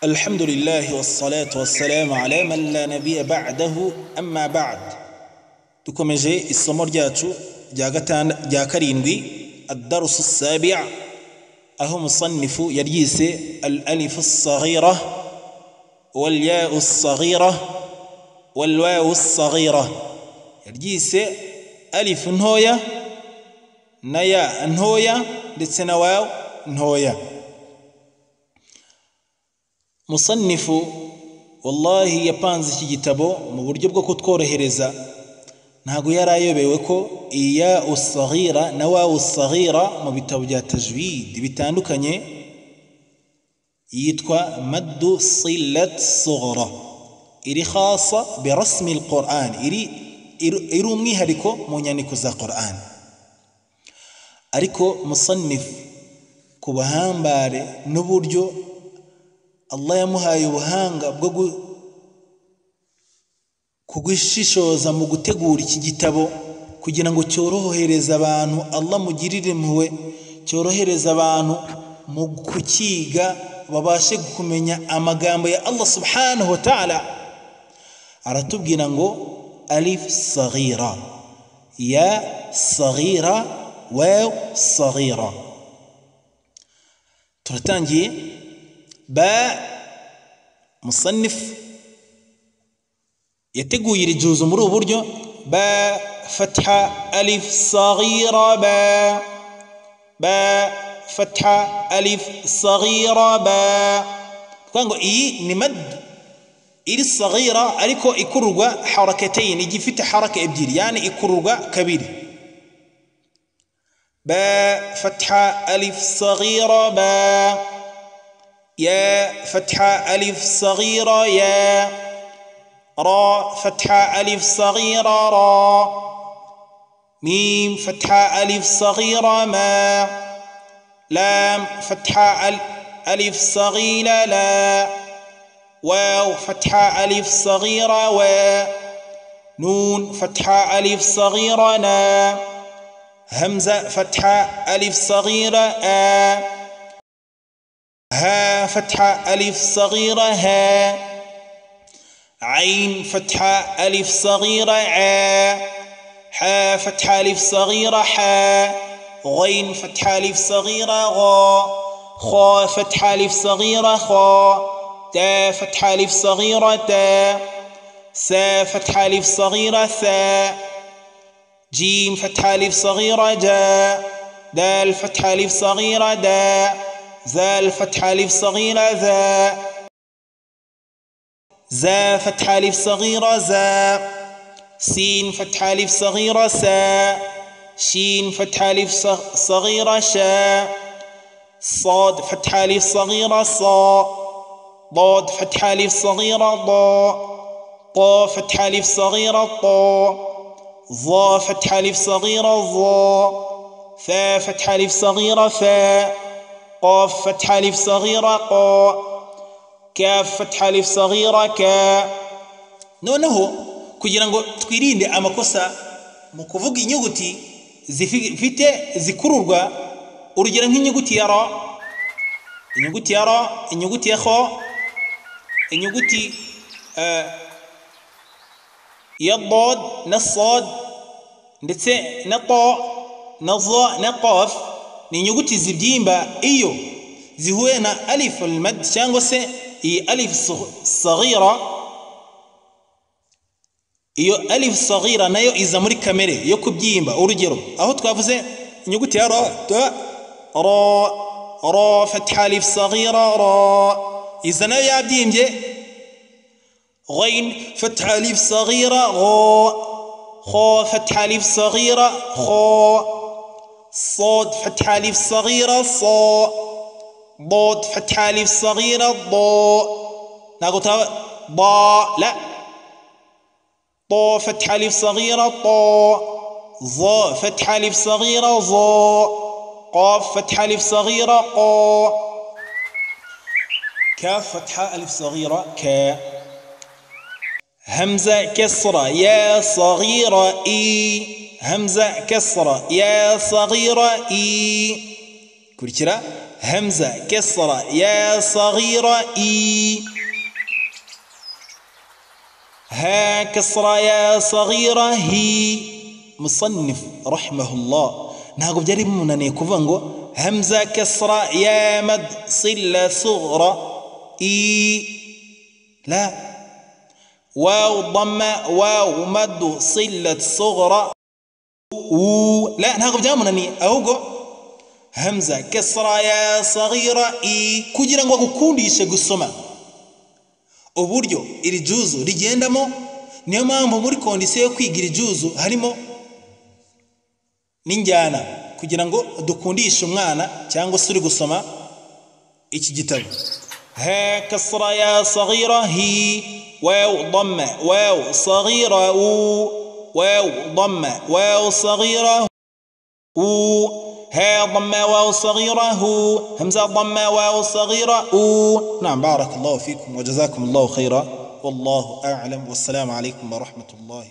الحمد لله والصلاة والسلام على من لا نبي بعده أما بعد. تكمجي السمر جاتو جا كرينوي الدرس السابع أهو مصنف يريس الألف الصغيرة والياء الصغيرة والواو الصغيرة. يريس ألف نهويا نيا نهويا لتسنواو نهويا. مصنف والله yapanze iki gitabo mu buryo bwo kutworohereza, ntago yarayobewe ko iya usaghira na wa usaghira mu bitabo bya tajwid bitandukanye yitwa maddu silat sughra, iri khasa bi rasmi alquran, iri umwihariko mu nyandiko za Quran. Ariko musannif kubahambare n'uburyo Allah yamuhaye ubuhanga bwo kugwishishoza mu gutegura iki gitabo kugira ngo cyorohereze abantu, Allah mugirire impuhwe, cyorohereza abantu mu kukiga babashe kumenya amagambo ya Allah subhanahu wa ta'ala. Aratubwira ngo alif saghira, ya saghira, waw saghira. Turatangiye. با مصنف يتقوي الجوز مرو برجو با فتحة ألف صغيرة با فتحة ألف صغيرة با كانوا نمد إلى الصغيرة أليكو يكروا حركتين يجي فتح حركة إبديل يعني يكروا كبير. با فتحة ألف صغيرة با يا فتحة ألف صغيرة يا را فتحة ألف صغيرة را ميم فتحة ألف صغيرة ما لام فتحة ألف صغيرة لا واو فتحة ألف صغيرة و نون فتحة ألف صغيرة نا همزة فتحة ألف صغيرة ها فتحة ألف صغيرة ها عين فتحة ألف صغيرة ع حا فتحة ألف صغيرة حا غين فتحة ألف صغيرة غا خا فتحة ألف صغيرة خا تا فتحة ألف صغيرة تا سا فتحة ألف صغيرة ثا جيم فتحة ألف صغيرة جا دال فتحة ألف صغيرة دا زال فتحة ألف صغيرة ذا زا فتحة ألف صغيرة زا سين فتحة ألف صغيرة سا شين فتحة ألف صغيرة شا صاد فتحة ألف صغيرة صا ضاد فتحة ألف صغيرة ضا طا فتحة ألف صغيرة طا ظا فتحة ألف صغيرة ظا ثا فتحة ألف صغيرة ثا قاف فتحة ألف صغيرة قا كاف فتحة ألف صغيرة كا. noneho kugira ngo twirinde amakosa mu kuvuga inyuguti zifite zikururwa, urugero nk'inyuguti ya ra, inyuguti ya ra, inyuguti ya kha, inyuguti ya dad na sad ndetse na ta na za na qaf, ni inyuguti zibyimba iyo zihuye na alif al-mad cyangwa se iyi alif saghira. iyo alif saghira nayo iza muri kamere yo kubyimba. Urugero aho twavuze inyuguti ya ra ra fatha alif saghira ra, iza nayo yabyimbye. ghain fatha alif saghira gha kha fatha alif saghira kha صاد فتحة ألف صغيرة صا ضاد فتحة ألف صغيرة ضاء. نقول ضاء لا، طا فتحة ألف صغيرة طا ظا فتحة ألف صغيرة ظا قاف فتحة ألف صغيرة قا كاف فتحة ألف صغيرة كا همزة كسرة يا صغيرة إي همزة كسرة يا صغيرة إي كل همزة كسرة يا صغيرة إي. ها كسرة يا صغيرة هي. مصنف رحمه الله ناقب جريب مناني كوفانغو همزة كسرة يا مد صلة صغرى إي. لا، واو ضمة واو مد صلة صغرى و. لا ناقب جامناني أوغو همزة كسرة يا صغيرة إي kugira ngo gukundishe gusoma uburyo iri juzu rigendamo. Niyo mpamvu muri kondisiyo yo kwiga iri juzu harimo n'injyana kugira ngo dukundishe umwana cyangwa se uri gusoma iki gitabo. ha kasra ya saghira hi waw dhamma waw saghira u waw dhamma waw saghira u. ها ضمة واو صغيرة هو. همزة ضمة واو صغيرة و. نعم بارك الله فيكم وجزاكم الله خيرا والله أعلم والسلام عليكم ورحمة الله